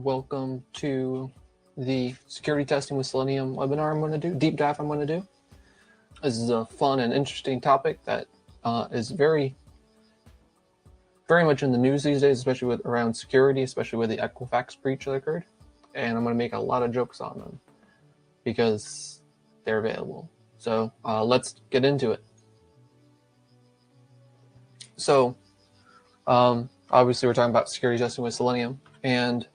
Welcome to the security testing with Selenium webinar I'm going to do, deep dive I'm going to do. This is a fun and interesting topic that is very much in the news these days, especially around security, especially with the Equifax breach that occurred. And I'm going to make a lot of jokes on them because they're available. So let's get into it. So obviously we're talking about security testing with Selenium, and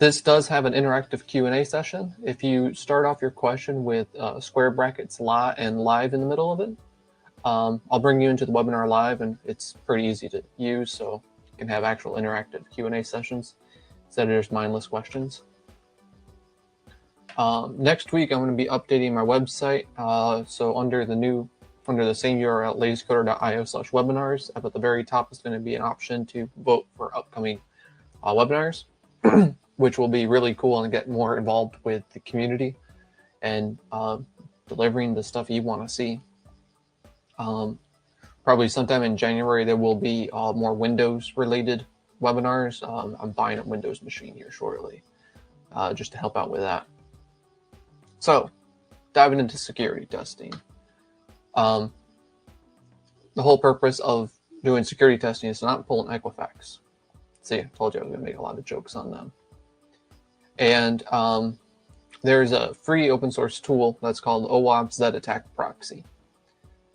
this does have an interactive Q&A session. If you start off your question with square brackets and live in the middle of it, I'll bring you into the webinar live, and it's pretty easy to use, so you can have actual interactive Q&A sessions instead of just mindless questions. Next week, I'm going to be updating my website. So under the same URL, lazycoder.io/webinars, up at the very top is going to be an option to vote for upcoming webinars, which will be really cool and get more involved with the community and delivering the stuff you want to see. Probably sometime in January, there will be more Windows-related webinars. I'm buying a Windows machine here shortly, just to help out with that. So, diving into security testing. The whole purpose of doing security testing is to not pull an Equifax. See, I told you I was going to make a lot of jokes on them. And there's a free open source tool that's called OWASP Zap Attack Proxy.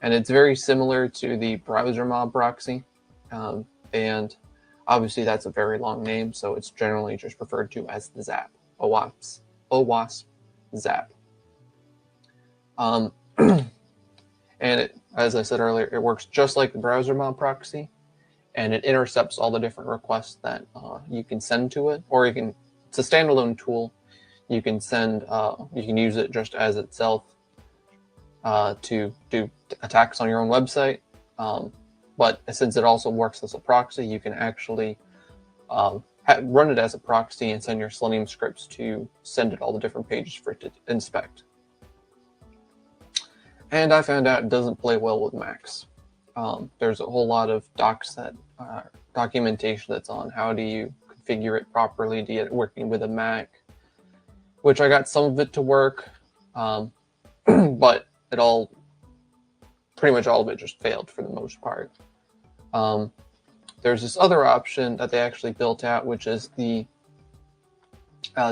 And it's very similar to the browser mob proxy. And obviously that's a very long name, so it's generally just referred to as the Zap, OWASP Zap. And it, as I said earlier, it works just like the browser mob proxy, and it intercepts all the different requests that you can send to it, or it's a standalone tool. You can use it just as itself to do attacks on your own website. But since it also works as a proxy, you can actually run it as a proxy and send your Selenium scripts to send it all the different pages for it to inspect. And I found out it doesn't play well with Macs. There's a whole lot of documentation that's on how do you configure it properly to get it working with a Mac, which I got some of it to work, but pretty much all of it just failed for the most part. There's this other option that they actually built out, which is the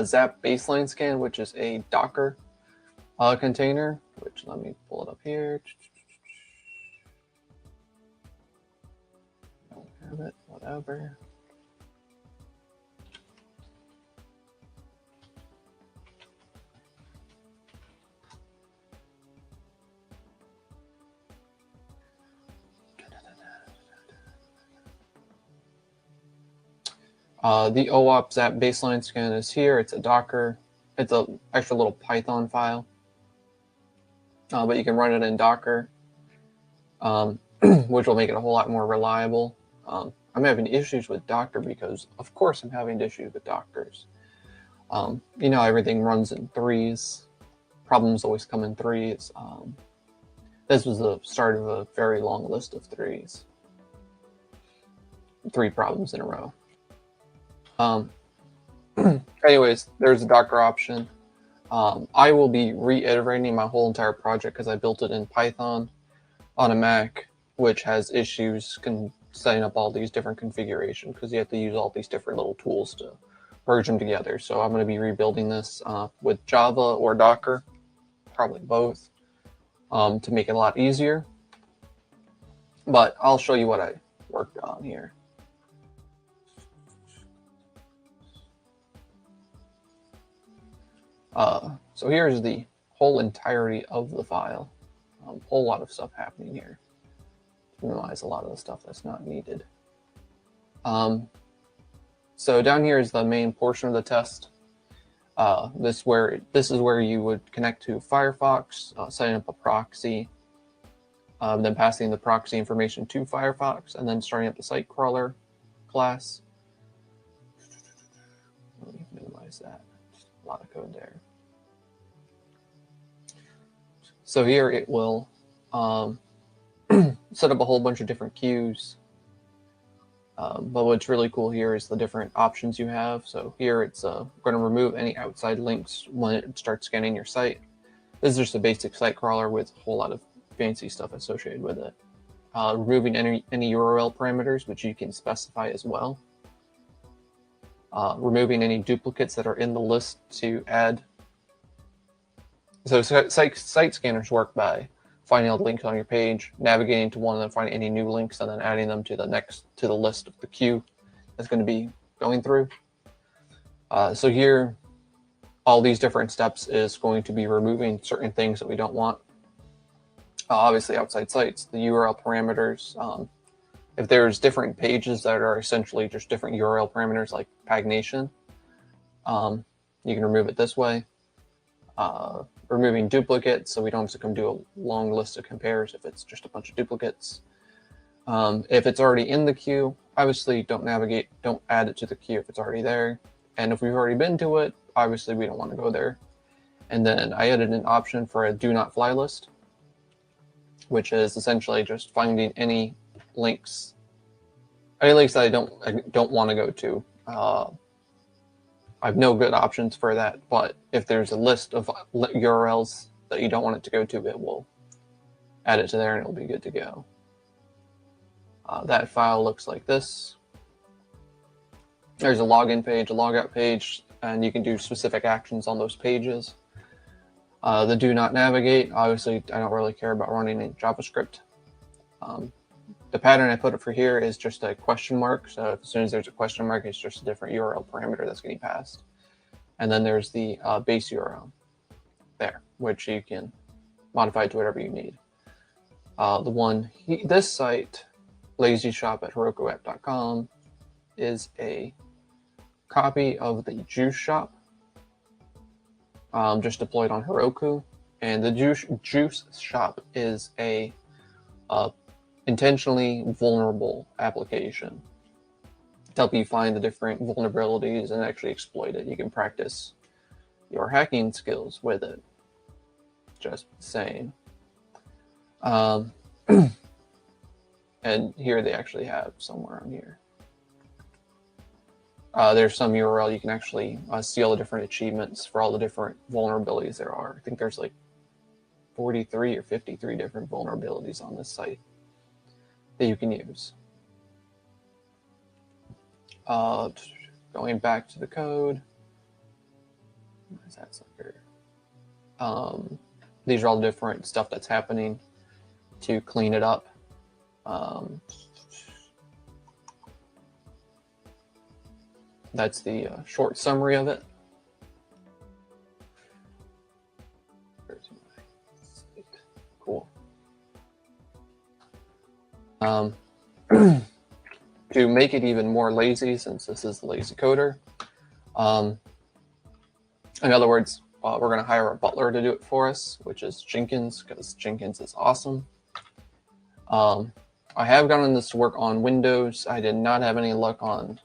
Zap Baseline Scan, which is a Docker container, which let me pull it up here. Don't have it, whatever. The OWASP Zap Baseline Scan is here. It's a Docker. It's an extra little Python file. But you can run it in Docker, which will make it a whole lot more reliable. I'm having issues with Docker because, of course, I'm having issues with Dockers. Everything runs in threes. Problems always come in threes. This was the start of a very long list of threes. 3 problems in a row. Anyways, there's a Docker option. I will be reiterating my whole entire project because I built it in Python on a Mac, which has issues setting up all these different configurations because you have to use all these different little tools to merge them together. So I'm going to be rebuilding this with Java or Docker, probably both, to make it a lot easier. But I'll show you what I worked on here. So here's the whole entirety of the file. Whole lot of stuff happening here. Minimize a lot of the stuff that's not needed. So down here is the main portion of the test. This is where you would connect to Firefox, setting up a proxy, then passing the proxy information to Firefox, and then starting up the site crawler class. Let me minimize that. Just a lot of code there. So here it will set up a whole bunch of different queues. But what's really cool here is the different options you have. So here it's going to remove any outside links when it starts scanning your site. This is just a basic site crawler with a whole lot of fancy stuff associated with it. Removing any URL parameters, which you can specify as well. Removing any duplicates that are in the list to add. So site scanners work by finding all the links on your page, navigating to one, and then finding any new links, and then adding them to the list of the queue that's going to be going through. So here, all these different steps is going to be removing certain things that we don't want. Obviously, outside sites, the URL parameters. If there's different pages that are essentially just different URL parameters like pagination, you can remove it this way. Removing duplicates, so we don't have to come do a long list of compares if it's just a bunch of duplicates. If it's already in the queue, obviously don't add it to the queue if it's already there. And if we've already been to it, obviously we don't want to go there. And then I added an option for a do not fly list, which is essentially just finding any links that I don't want to go to. I have no good options for that, but if there's a list of URLs that you don't want it to go to, it will add it to there and it'll be good to go. That file looks like this. There's a login page, a logout page, and you can do specific actions on those pages. The do not navigate, obviously I don't really care about running in JavaScript. The pattern I put up for here is just a question mark. So as soon as there's a question mark, it's just a different URL parameter that's getting passed. And then there's the base URL there, which you can modify to whatever you need. This site, lazyshop@herokuapp.com, is a copy of the Juice Shop, just deployed on Heroku. And the Juice Shop is a intentionally vulnerable application to help you find the different vulnerabilities and actually exploit it. You can practice your hacking skills with it. Just saying. And here they actually have somewhere on here. There's some URL you can actually see all the different achievements for all the different vulnerabilities there are. I think there's like 43 or 53 different vulnerabilities on this site that you can use. Going back to the code. Where's that sucker? These are all the different stuff that's happening to clean it up. That's the short summary of it. Cool. To make it even more lazy, since this is the lazy coder, in other words, we're going to hire a butler to do it for us, which is Jenkins, because Jenkins is awesome. I have gotten this to work on Windows. I did not have any luck on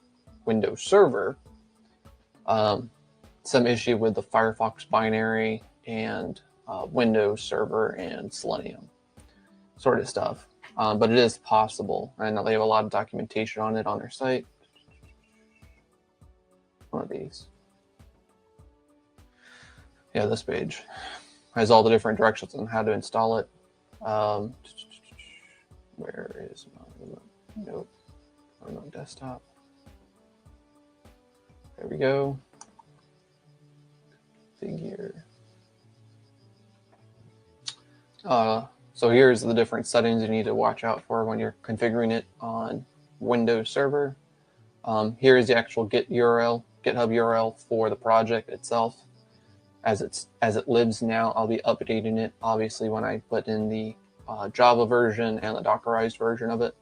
Windows Server. Some issue with the Firefox binary and Windows Server and Selenium sort of stuff. But it is possible, and they have a lot of documentation on it on their site. One of these. Yeah, this page has all the different directions on how to install it. Where is my note? Remote desktop. There we go. Figure. So here's the different settings you need to watch out for when you're configuring it on Windows Server. Here is the actual GitHub URL for the project itself. As it lives now, I'll be updating it, obviously, when I put in the Java version and the Dockerized version of it.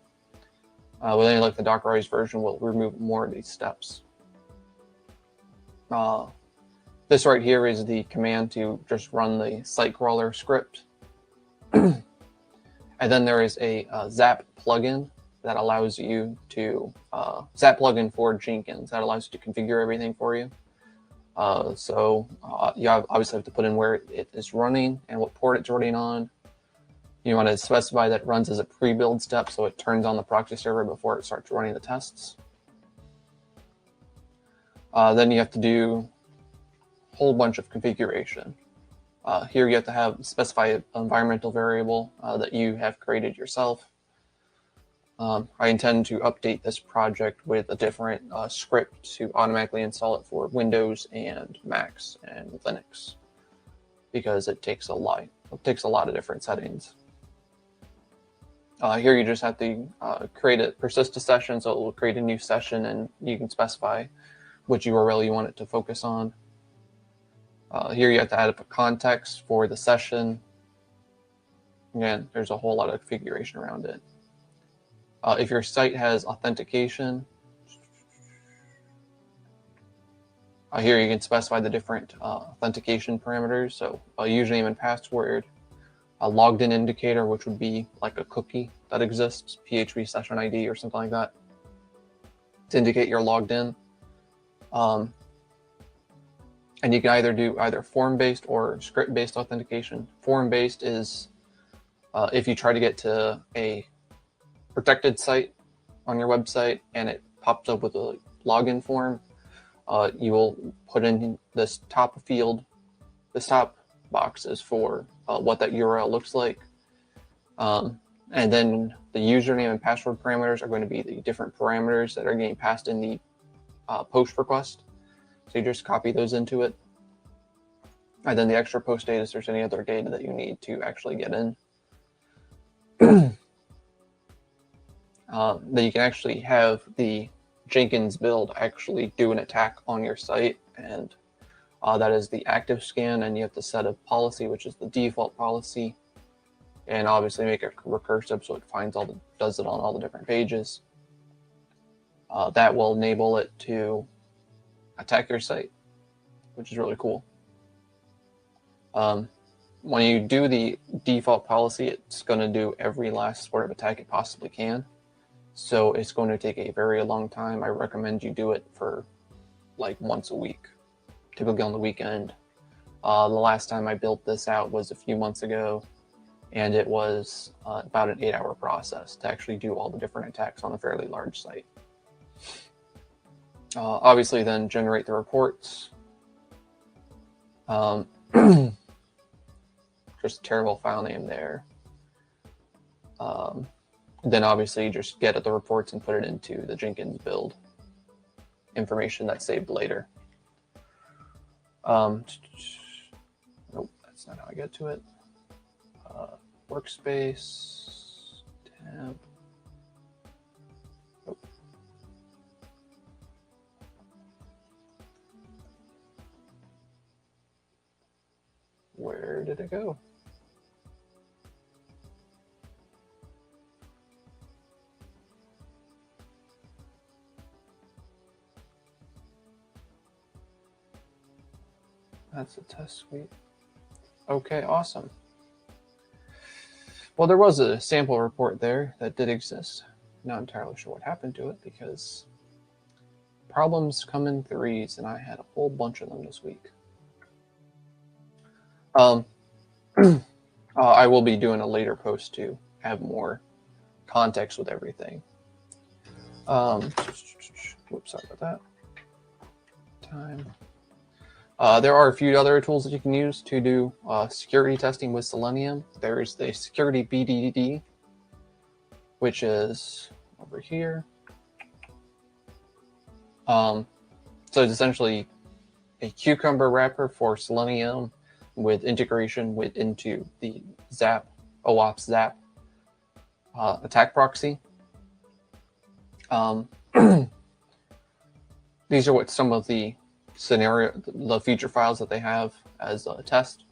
With any luck, the Dockerized version will remove more of these steps. This right here is the command to just run the site crawler script. And then there is a Zap plugin that allows you to, Zap plugin for Jenkins that allows you to configure everything for you. You obviously have to put in where it is running and what port it's running on. You want to specify that it runs as a pre-build step, so it turns on the proxy server before it starts running the tests. Then you have to do a whole bunch of configuration. Here you have to specify an environmental variable that you have created yourself. I intend to update this project with a different script to automatically install it for Windows and Macs and Linux, because it takes a lot of different settings. Here you just have to create a persist a session, so it will create a new session, and you can specify which URL you want it to focus on. Here you have to add up a context for the session. Again, there's a whole lot of configuration around it. If your site has authentication, here you can specify the different authentication parameters. So a username and password, a logged in indicator, which would be like a cookie that exists, PHP session ID or something like that, to indicate you're logged in. And you can either do form-based or script-based authentication. Form-based is if you try to get to a protected site on your website and it pops up with a login form, you will put in this top field. This top box is for what that URL looks like. And then the username and password parameters are going to be the different parameters that are getting passed in the post request. So you just copy those into it. And then the extra post data, if there's any other data that you need to actually get in. Then you can actually have the Jenkins build actually do an attack on your site, and that is the active scan, and you have to set a policy, which is the default policy, and obviously make it recursive so it does it on all the different pages. That will enable it to attack your site, which is really cool. When you do the default policy, it's going to do every last sort of attack it possibly can. So it's going to take a very long time. I recommend you do it for like once a week, typically on the weekend. The last time I built this out was a few months ago, and it was about an 8-hour process to actually do all the different attacks on a fairly large site. Obviously, then generate the reports. Just a terrible file name there. Then obviously just get at the reports and put it into the Jenkins build. Information that's saved later. Nope, that's not how I get to it. Workspace, tab. Nope. Where did it go? That's a test suite. Okay, awesome. Well, there was a sample report there that did exist. Not entirely sure what happened to it because problems come in threes, and I had a whole bunch of them this week. I will be doing a later post to have more context with everything. Whoops, sorry about that. Time. There are a few other tools that you can use to do security testing with Selenium. There's the Serenity BDDD, which is over here. So it's essentially a Cucumber wrapper for Selenium with integration into the Zap, OAuth Zap attack proxy. These are what some of the feature files that they have as a test.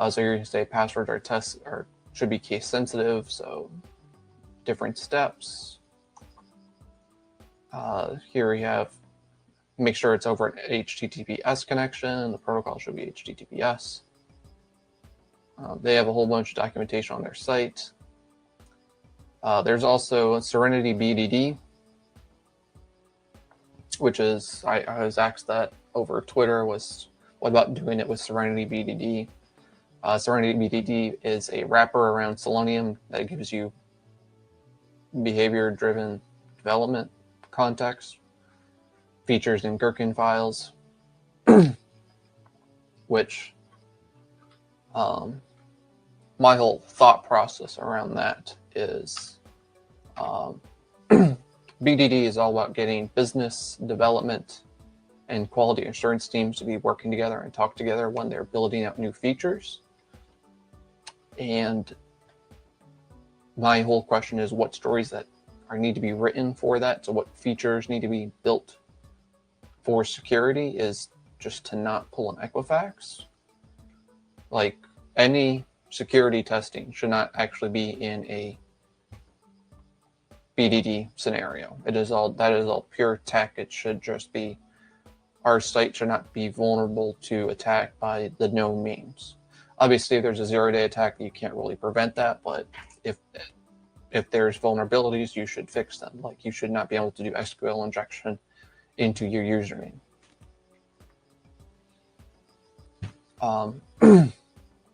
So you're going to say passwords or tests should be case sensitive. So different steps. Here we have make sure it's over an HTTPS connection. The protocol should be HTTPS. They have a whole bunch of documentation on their site. There's also Serenity BDDD, which is, I was asked that over Twitter, what about doing it with Serenity BDD? Serenity BDDD is a wrapper around Selenium that gives you behavior-driven development context, features in Gherkin files, which my whole thought process around that is BDD is all about getting business development and quality assurance teams to be working together and talk together when they're building out new features. And my whole question is what stories that need to be written for that. So what features need to be built for security is just to not pull an Equifax. Like any security testing should not actually be in a BDD scenario. That is all pure tech. It should just be, our site should not be vulnerable to attack by the known means. Obviously, if there's a zero-day attack, you can't really prevent that, but if there's vulnerabilities, you should fix them. Like you should not be able to do SQL injection into your username.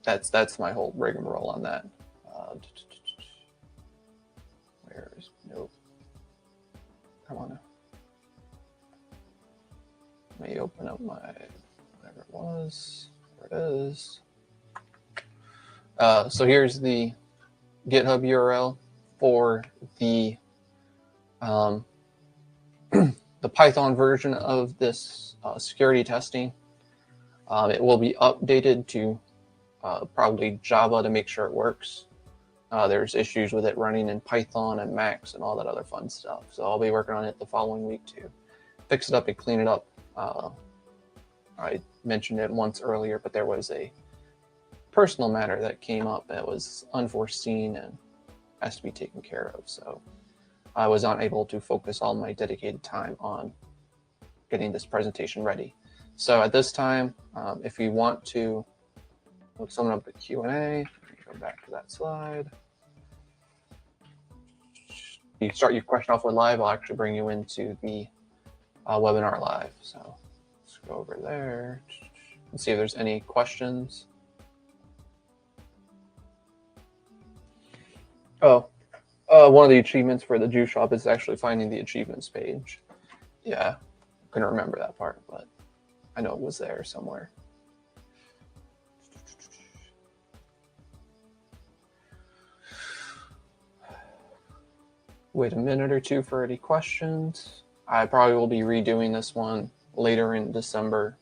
That's my whole rigmarole on that. Where is nope? Come on. Let me open up my whatever it was. There it is. So here's the GitHub URL for the the Python version of this security testing. It will be updated to probably Java to make sure it works. There's issues with it running in Python and Max and all that other fun stuff. So I'll be working on it the following week to fix it up and clean it up. I mentioned it once earlier, but there was a personal matter that came up that was unforeseen and has to be taken care of. So I was unable to focus all my dedicated time on getting this presentation ready. So at this time, if you want to look someone up the Q&A, go back to that slide. You start your question off with live, I'll actually bring you into the webinar live. So let's go over there and see if there's any questions. Oh, one of the achievements for the Juice Shop is actually finding the achievements page. Yeah, couldn't remember that part, but I know it was there somewhere. Wait a minute or two for any questions. I probably will be redoing this one later in December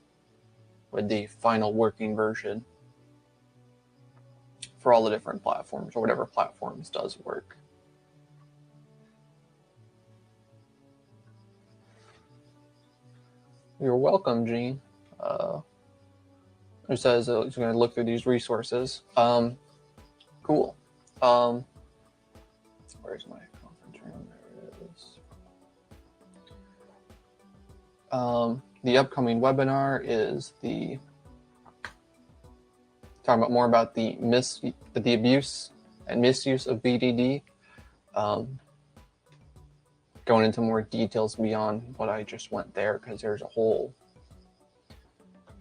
with the final working version for all the different platforms or whatever platforms does work. You're welcome, Gene. Who says he's going to look through these resources. Cool. Where's my conference room? There it is. The upcoming webinar is talking about more about the abuse and misuse of BDD. Going into more details beyond what I just went there, because there's a whole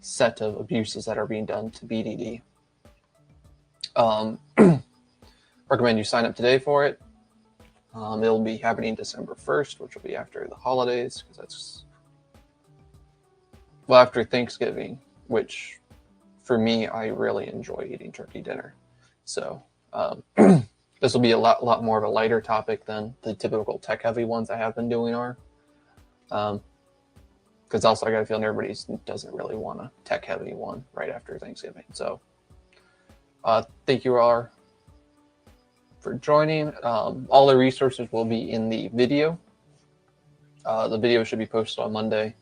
set of abuses that are being done to BDD. Recommend you sign up today for it. It'll be happening December 1st, which will be after the holidays, because that's, well, after Thanksgiving, which for me, I really enjoy eating turkey dinner. So this will be a lot more of a lighter topic than the typical tech-heavy ones I have been doing are. Because also I got a feeling everybody doesn't really want a tech-heavy one right after Thanksgiving. So thank you all for joining. All the resources will be in the video. The video should be posted on Monday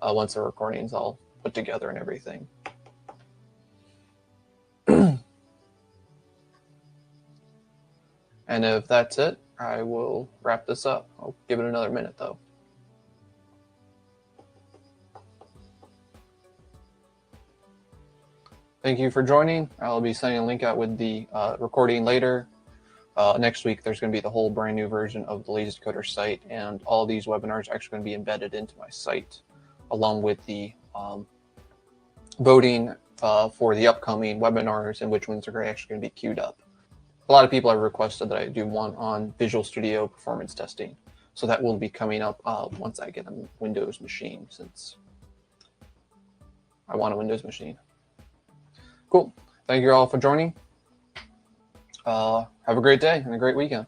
once the recording's all put together and everything. And if that's it, I will wrap this up. I'll give it another minute though. Thank you for joining. I'll be sending a link out with the recording later. Next week, there's going to be the whole brand new version of the Lazy Coder site, and all these webinars are actually going to be embedded into my site, along with the voting for the upcoming webinars and which ones are actually going to be queued up. A lot of people have requested that I do one on Visual Studio performance testing. So that will be coming up once I get a Windows machine, since I want a Windows machine. Cool. Thank you all for joining. Have a great day and a great weekend.